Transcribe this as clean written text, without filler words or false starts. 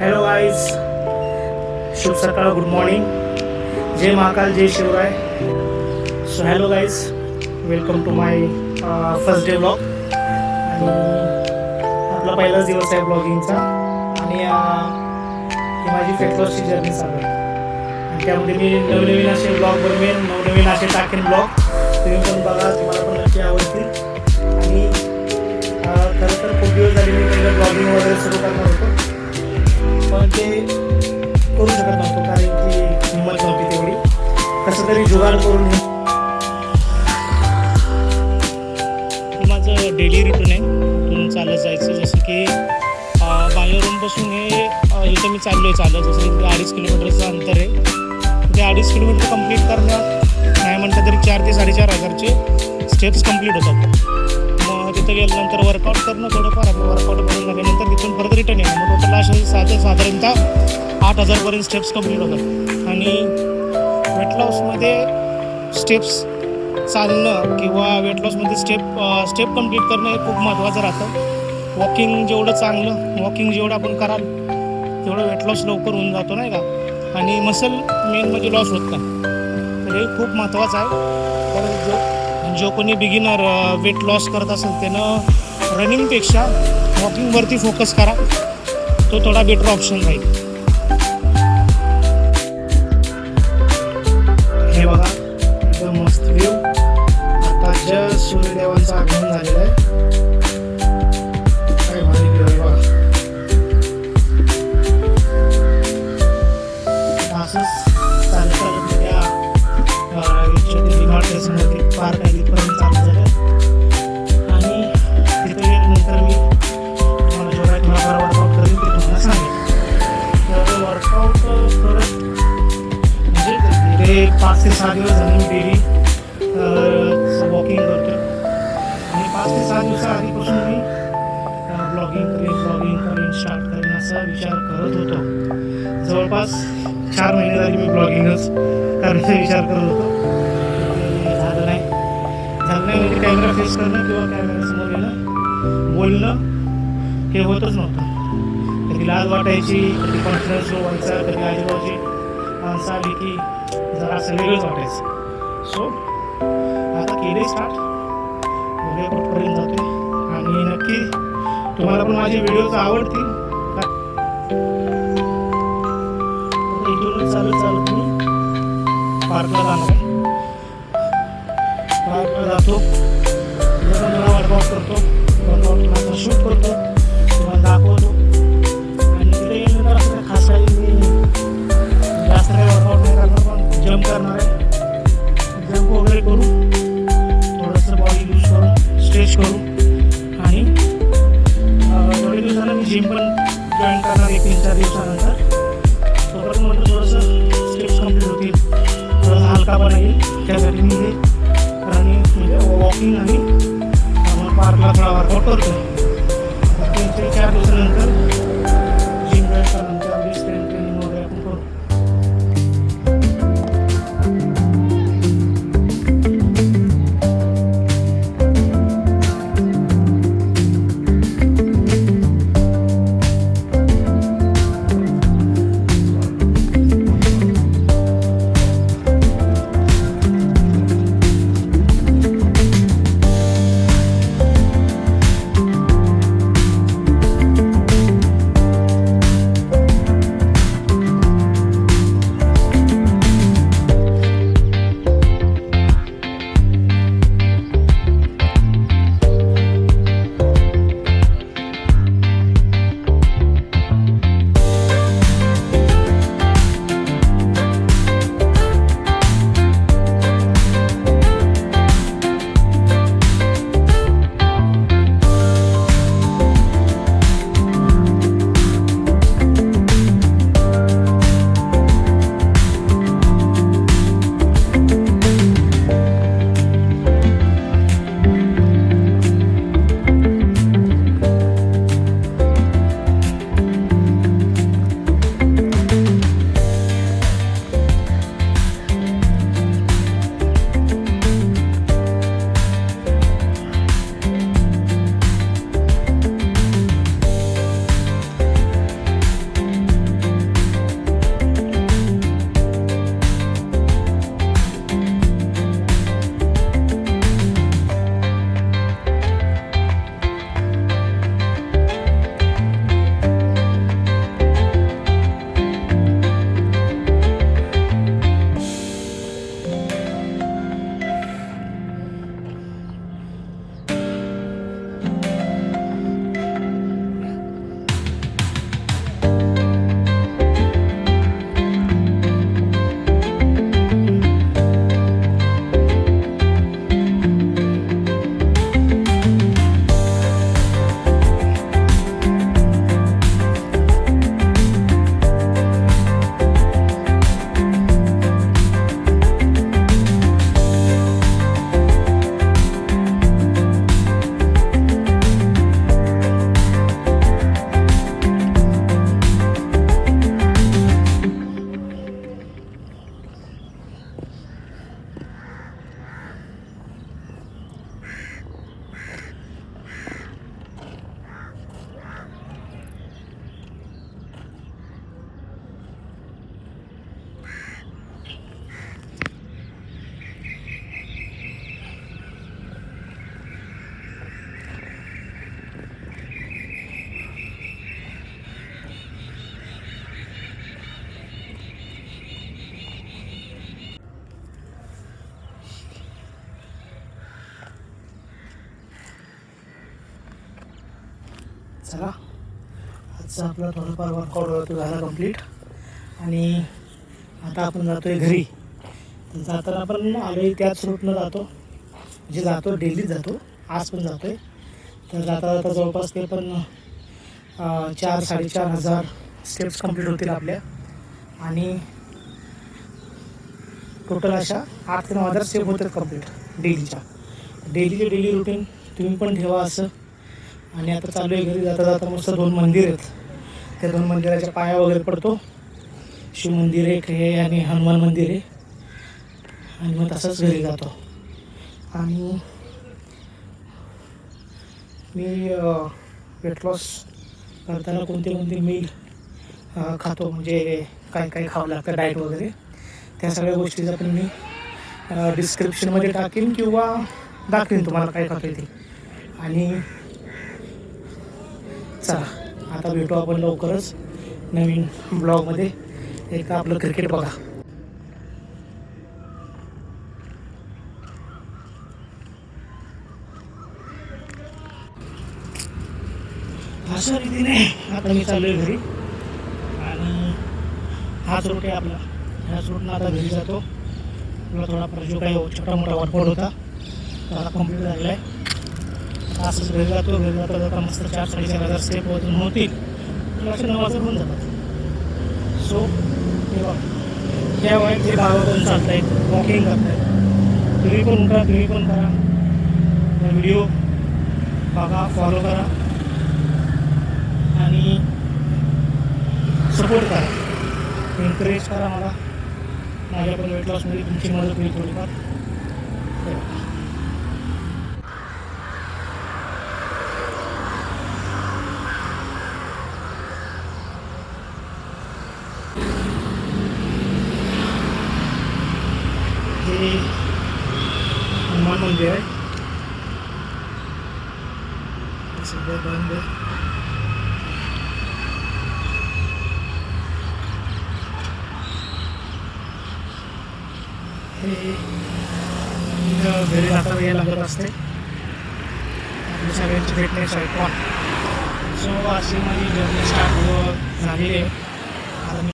Hello guys, शुभ सकाळ, good morning, जय महाकाल, जय Shivray. So hello guys, welcome to my first day blog. आणि आपला पहिलाच दिवस आहे ब्लॉगिंगचा. आणि ही माझी फेट लॉसची जर्नी चालू आहे. आणि त्यामध्ये मी नवनवीन असे ब्लॉग बनवेन, नवनवीन असे टाकेन ब्लॉग. तुम्ही पण बघा, तुम्हाला पण नक्की आवडतील. आणि खरं तर खूप दिवस झाले मी पहिलं ब्लॉगिंग वगैरे सुरू करणार होतो, पण ते करू शकत नव्हतो कारण की हिंमत नव्हती तेवढी. कसं तरी जुगाड करून हे माझं डेली रुटीन आहे. इथून चालत जायचं, जसं की माझ्या रूमपासून हे इथं मी चाललो आहे चालत, जसं की 2.5 किलोमीटरचं अंतर आहे. ते 2.5 किलोमीटर कंप्लीट करण्यात नाही म्हटलं तरी 4 ते 4,500 स्टेप्स कंप्लीट होतात. मग तिथं गेल्यानंतर वर्कआउट करणं थोडंफार, आपलं वर्कआउट करून झाल्यानंतर तिथून परत रिटर्न येणं. मग टोटल असे साधारणतः 8,000पर्यंत स्टेप्स कंप्लीट होतात. आणि वेट लॉसमध्ये स्टेप्स चालणं किंवा वेट लॉसमध्ये स्टेप कंप्लीट करणं हे खूप महत्त्वाचं राहतं. वॉकिंग जेवढं चांगलं, वॉकिंग जेवढं आपण कराल तेवढं वेट लॉस लवकर होऊन जातो, नाही का. आणि मसल मेन म्हणजे लॉस होत नाही, तर हे खूप महत्त्वाचं आहे. तर जो कोणी बिगिनर वेट लॉस करत असेल त्यानं रनिंगपेक्षा वॉकिंगवरती फोकस करा, तो थोडा बेटर ऑप्शन राहील. हे बघा, एकदम मस्त व्ह्यू. आता जस्ट सूर्यदेवांचं आगमन झालेलं आहे. काय भारी व्ह्यू आहे बघा. असंच चालत चालत त्या पार्क आहे तिथपर्यंत चालू झालं. आणि तिथे गेल्यानंतर मी तुम्हाला जेवढा थोडाफार वर्कआउट करेन ते तुम्हाला सांगेन. तर वर्कआउट करत म्हणजे ते 5 ते 6 दिवस झाले मी डेली वॉकिंग करतो. आणि 5 ते 6 दिवसाआधीपासून मी ब्लॉगिंग करेन स्टार्ट करेन असा विचार करत होतो. जवळपास 4 महिने झाले मी ब्लॉगिंगच करण्याचा विचार करत होतो. झालं नाही म्हणजे कॅमेरा फेस करणं किंवा कॅमेऱ्यासमोर येणं, बोलणं हे होतच नव्हतं. कधी लाज वाटायची, कधी कॉन्फिडन्स लो व्हायचा, कधी आजूबाजूची माणसं आली की जरा असं वेगळंच वाटायचं. सो आता केले स्टार्ट, बघूया कुठपर्यंत जाते. आणि नक्की तुम्हाला पण माझे व्हिडिओज आवडतील. इथूनच चालत चालत मी पार्कला जाणार आहे. पार्कला जातो, थोडा वर्कआउट करतो, वर्कआउट शूट करतो, तुम्हाला दाखवतो. आणि तिथे गेल्यानंतर असं खास काही मी जास्त काही वर्कआउट नाही करणार, पण जम्प करणार आहे. जम्प वगैरे करू, थोडंसं बॉडी यूज करून स्ट्रेच करू. आणि थोड्या दिवसानं मी जिम पण जॉईन करणार 1-3-4 दिवसानंतर. तोपर्यंत म्हटलं थोडंसं स्टेप्स कंप्लीट होतील, थोडंसं हलकापणा येईल. त्यासाठी मी हे रनिंग म्हणजे वॉकिंग आणि पार्कला थोडा वर्कआउट करतो. 3 ते 4 दिवसानंतर जिम जॉईन केल्यानंतर ट्रेनिंग वगैरे आपण करू. चला आजचा आपला थोडंफार वर्कआउट झाला कंप्लीट. आणि आता आपण जातो आहे घरी. तर जाताना पण आलोही त्याच रूटनं जातो, म्हणजे जातो डेलीच जातो, आज पण जातो आहे. तर जाता जाता जवळपास ते पण 4-4.5 स्टेप्स कंप्लीट होतील आपल्या. आणि टोटल अशा 8 ते 9,000 स्टेप होतात कंप्लीट डेलीच्या. डेली रुटीन तुम्ही पण ठेवा असं. आणि आता चालू आहे घरी. जाता जाता मस्त 2 मंदिर आहेत, त्या 2 मंदिराच्या पाया वगैरे पडतो. शिव मंदिर एक आहे आणि हनुमान मंदिर आहे. आणि मग तसंच घरी जातो. आणि मी वेट लॉस करताना कोणते मील खातो, म्हणजे काय काय खावं लागतं डाएट वगैरे, त्या सगळ्या गोष्टीचा पण मी डिस्क्रिप्शनमध्ये टाकेन किंवा दाखवेन तुम्हाला काय खातो ते. आणि चला आता भेटू आपण लवकरच नवीन ब्लॉगमध्ये. एक आपलं क्रिकेट बघा. अशा रीतीने आता मी चालू आहे घरी. आणि हाच रूट आहे आपला. ह्याच रूटनं आता घरी जातो. आपला थोडा जो काही छोटा मोठा वर्कआउट होता त्याला कंप्लीट झालेला आहे. असंच घरी जातो. घरी जाता जाता मस्त 4-4.5 स्टेप वजन होतील, असे 9,000 होऊन जातात. सो तेव्हा ह्या वयात जे भागातून चालत आहेत, वॉकिंग करत आहेत, तुम्ही पण उठा, तुम्ही पण करा. व्हिडिओ बघा, फॉलो करा आणि सपोर्ट करा, एन्करेज करा मला. माझ्या पण वेट लॉसमध्ये तुमची मदत होईल थोडीफार. हे हनुमान मंदिर आहे, सगळं बंद आहे. हे घरी जाता वेळ लागत असते. आपल्या सगळ्यांची फिटनेस आहे पण. सो अशी माझी जर्नी स्टार्ट झालेली आहे.